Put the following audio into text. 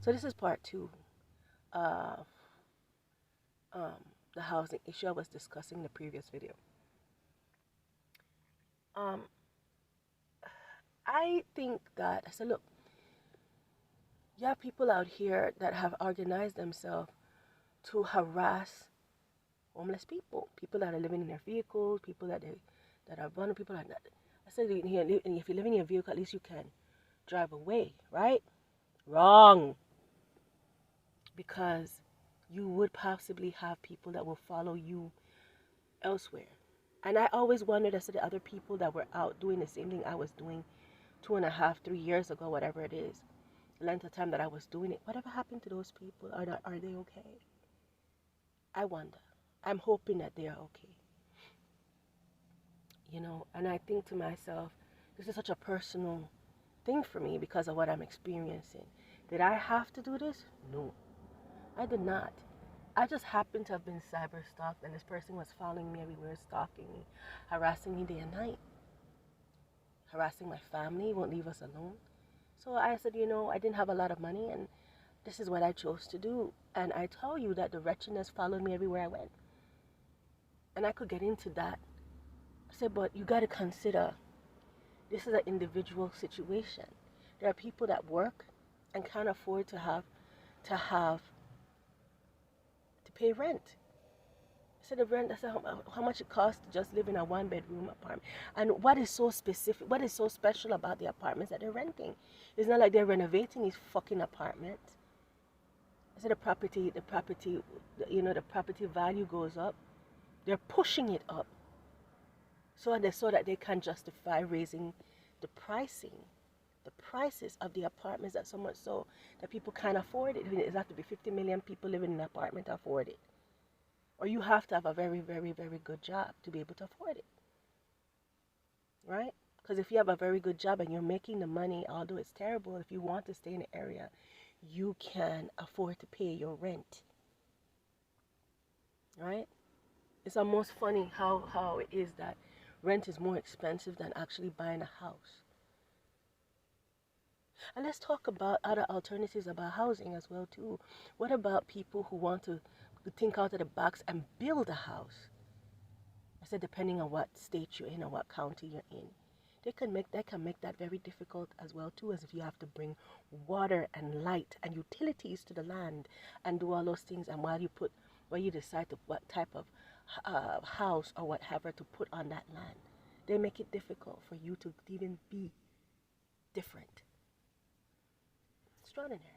So this is part two of the housing issue I was discussing in the previous video. Um, I think that, I said, look, you have people out here that have organized themselves to harass homeless people, people that are living in their vehicles, people that are vulnerable, people that. I said, if you live in your vehicle, at least you can drive away, right? Wrong, because you would possibly have people that will follow you elsewhere. And I always wondered as to the other people that were out doing the same thing I was doing 2.5, 3 years ago, whatever it is, the length of time that I was doing it. Whatever happened to those people? Are they okay? I wonder. I'm hoping that they are okay. And I think to myself, this is such a personal thing for me because of what I'm experiencing. Did I have to do this? No, I did not. I just happened to have been cyber stalked, and this person was following me everywhere, stalking me, harassing me day and night, harassing my family, won't leave us alone. So I said, I didn't have a lot of money, and this is what I chose to do. And I tell you that the wretchedness followed me everywhere I went. And I could get into that. I said, but you got to consider this is an individual situation. There are people that work and can't afford to have to pay rent. So the rent, I said, how much it costs to just live in a one-bedroom apartment. And what is so specific, what is so special about the apartments that they're renting? It's not like they're renovating these fucking apartments. I said the property, the property value goes up. They're pushing it up so that they can justify raising the prices of the apartments, that so much so that people can't afford it. It has to be 50 million people living in an apartment to afford it. Or you have to have a very, very, very good job to be able to afford it, right? Because if you have a very good job and you're making the money, although it's terrible, if you want to stay in the area, you can afford to pay your rent, right? It's almost funny how it is that rent is more expensive than actually buying a house. And let's talk about other alternatives about housing as well too. What about people who want to think out of the box and build a house? I said depending on what state you're in or what county you're in. They can make that very difficult as well too, as if you have to bring water and light and utilities to the land and do all those things. And while you decide to what type of house or whatever to put on that land, they make it difficult for you to even be different. Extraordinary.